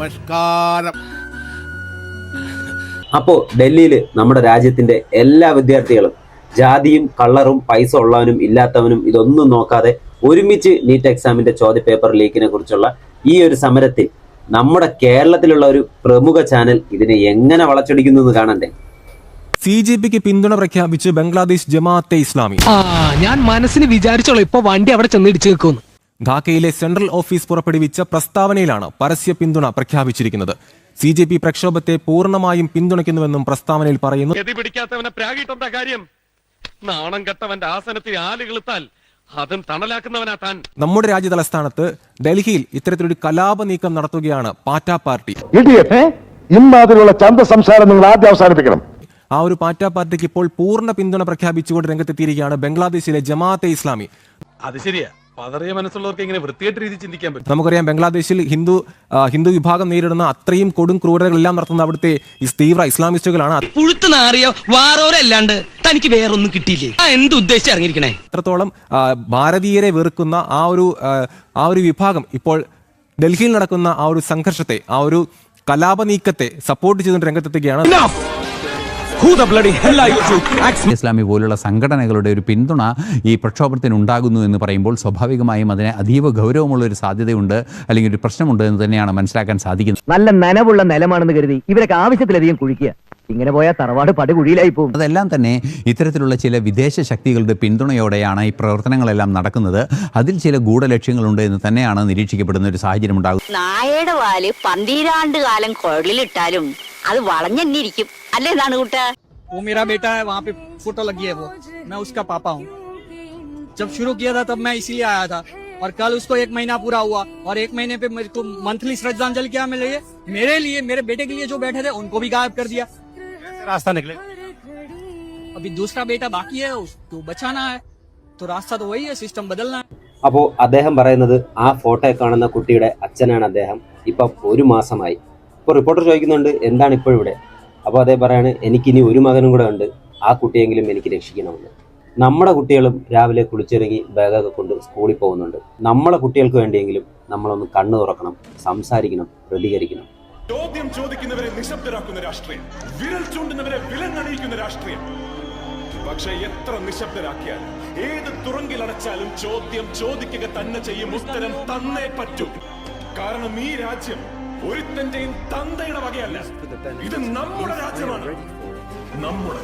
നമസ്കാരം. അപ്പോൾ ഡൽഹിയിൽ നമ്മുടെ രാജ്യത്തിന്റെ എല്ലാ വിദ്യാർത്ഥികളും ജാതിയും കളറും പൈസ ഉള്ളവനും ഇല്ലാത്തവനും ഇതൊന്നും നോക്കാതെ ഒരുമിച്ച് നീറ്റ് എക്സാമിന്റെ ചോദ്യപേപ്പർ ലീക്കിനെ കുറിച്ചുള്ള ഈ ഒരു സമരത്തിൽ നമ്മുടെ കേരളത്തിലുള്ള ഒരു പ്രമുഖ ചാനൽ ഇതിനെ എങ്ങനെ വളച്ചൊടിക്കുന്നു കാണണ്ടേ. CJPക്ക് പിന്തുണ പ്രഖ്യാപിച്ച് ബംഗ്ലാദേശ് ജമാഅത്തെ ഇസ്ലാമി. ഞാൻ മനസ്സിന് വിചാരിച്ചോളൂ ഇപ്പൊ വണ്ടി അവിടെ ചെന്നിടിച്ചു നിൽക്കുന്നു. ധാക്കയിലെ സെൻട്രൽ ഓഫീസ് പുറപ്പെടുവിച്ച പ്രസ്താവനയിലാണ് പരസ്യ പിന്തുണ പ്രഖ്യാപിച്ചിരിക്കുന്നത്. CJP പ്രക്ഷോഭത്തെ പൂർണ്ണമായും പിന്തുണയ്ക്കുന്നുവെന്നും പ്രസ്താവനയിൽ പറയുന്നു. നമ്മുടെ രാജ്യ തലസ്ഥാനത്ത് ഡൽഹിയിൽ ഇത്തരത്തിലൊരു കലാപ നീക്കം നടത്തുകയാണ് പാറ്റ പാർട്ടി. ഇമാതിരിയുള്ള ചന്ത സംസാരം നിങ്ങൾ ആദ്യം അവസാനിപ്പിക്കണം. ആ ഒരു പാറ്റ പാർട്ടിക്ക് ഇപ്പോൾ പൂർണ്ണ പിന്തുണ പ്രഖ്യാപിച്ചുകൊണ്ട് രംഗത്തെത്തിയിരിക്കുകയാണ് ബംഗ്ലാദേശിലെ ജമാഅത്തെ ഇസ്ലാമി. അത് ശരിയാ, പതറിയ മനസ്സുള്ളവർക്ക് ഇങ്ങനെ വൃത്തിയായിട്ട് രീതി ചിന്തിക്കാൻ പറ്റും. നമുക്കറിയാം, ബംഗ്ലാദേശിൽ ഹിന്ദു വിഭാഗം നേരിടുന്ന അത്രയും കൊടും ക്രൂരതകളെല്ലാം നടത്തുന്ന അവിടുത്തെ തീവ്ര ഇസ്ലാമിസ്റ്റുകളാണ്. തനിക്ക് വേറൊന്നും കിട്ടിയില്ലേ? എന്ത് ഉദ്ദേശിച്ച് ഇറങ്ങിയിരിക്കണേ? അത്രത്തോളം ഭാരതീയരെ വെറുക്കുന്ന ആ ഒരു വിഭാഗം ഇപ്പോൾ ഡൽഹിയിൽ നടക്കുന്ന ആ ഒരു സംഘർഷത്തെ, ആ ഒരു കലാപ നീക്കത്തെ സപ്പോർട്ട് ചെയ്തുകൊണ്ട് രംഗത്തെത്തുകയാണ്. ഇസ്ലാമി പോലുള്ള സംഘടനകളുടെ ഒരു പിന്തുണ ഈ പ്രക്ഷോഭത്തിന് ഉണ്ടാകുന്നു എന്ന് പറയുമ്പോൾ സ്വാഭാവികമായും അതിന് അതീവ ഗൗരവമുള്ള ഒരു സാധ്യതയുണ്ട്, അല്ലെങ്കിൽ ഒരു പ്രശ്നമുണ്ട് എന്ന് തന്നെയാണ് മനസ്സിലാക്കാൻ സാധിക്കുന്നത്. നല്ല നനവുള്ള നിലമാണെന്ന് കരുതി ഇവരൊക്കെ ആവശ്യത്തിലധികം കുഴിക്കുക. ഇങ്ങനെ പോയാൽ തറവാട് പടുകുഴിയിലായി പോകും. അതെല്ലാം തന്നെ ഇത്തരത്തിലുള്ള ചില വിദേശ ശക്തികളുടെ പിന്തുണയോടെയാണ് ഈ പ്രവർത്തനങ്ങളെല്ലാം നടക്കുന്നത്. അതിൽ ചില ഗൂഢലക്ഷ്യങ്ങളുണ്ട് എന്ന് തന്നെയാണ് നിരീക്ഷിക്കപ്പെടുന്ന ഒരു സാഹചര്യം ഉണ്ടാകുന്നത്. നായയുടെ വാല് 12 കാലം കുഴലിലിട്ടാലും അത് വളഞ്ഞെന്നിരിക്കും അല്ലേ? എന്താണ് കൂട്ടാ? वो मेरा बेटा है, वहाँ पे फोटो लगी है, वो मैं उसका पापा हूँ. जब शुरू किया था तब मैं इसीलिए आया था, और कल उसको 1 महीना पूरा हुआ, और 1 महीने पे मेरे को मंथली श्रद्धांजलि क्या मिल रही है मेरे लिए, मेरे बेटे के लिए जो बैठे थे उनको भी गायब कर दिया. रास्ता निकले, अभी दूसरा बेटा बाकी है, उसको बचाना है, तो रास्ता तो वही है, सिस्टम बदलना है. അപ്പോൾ അദ്ദേഹം പറയുന്നത് ആ ഫോട്ടോയിൽ കാണുന്ന കുട്ടിയുടെ അച്ഛനാണ് അദ്ദേഹം. ഇപ്പം 1 മാസമായി. ഇപ്പോൾ റിപ്പോർട്ടർ ചോദിക്കുന്നുണ്ട് എന്താണ് ഇപ്പോൾ ഇവിടെ. അപ്പോൾ അതേ പറയാണ്, എനിക്കിനി ഒരു മകനും കൂടെ ഉണ്ട്, ആ കുട്ടിയെങ്കിലും എനിക്ക് രക്ഷിക്കണമെന്ന്. നമ്മുടെ കുട്ടികളും രാവിലെ കുളിച്ചിറങ്ങി ബാഗൊക്കെ കൊണ്ട് സ്കൂളിൽ പോകുന്നുണ്ട്. നമ്മളെ കുട്ടികൾക്ക് വേണ്ടിയെങ്കിലും നമ്മളൊന്ന് കണ്ണു തുറക്കണം, സംസാരിക്കണം, പ്രതികരിക്കണം. ചോദ്യം ചോദിക്കുന്നവരെ നിശബ്ദരാക്കുന്ന രാഷ്ട്രീയം, വിരൽ ചൂണ്ടുന്നവരെ വിലങ്ങണിയിക്കുന്ന രാഷ്ട്രീയം. പക്ഷെ എത്ര നിശബ്ദരാക്കിയാലും ഏത് തുറങ്കിലടച്ചാലും ചോദ്യം ചോദിക്കുക തന്നെ ചെയ്യും, ഉത്തരം തന്നേ പറ്റൂ. കാരണം ഈ രാജ്യം ഒരുത്തന്റെയും തന്തയുടെ വകയല്ല, ഇത് നമ്മുടെ രാജ്യമാണ്, നമ്മുടെ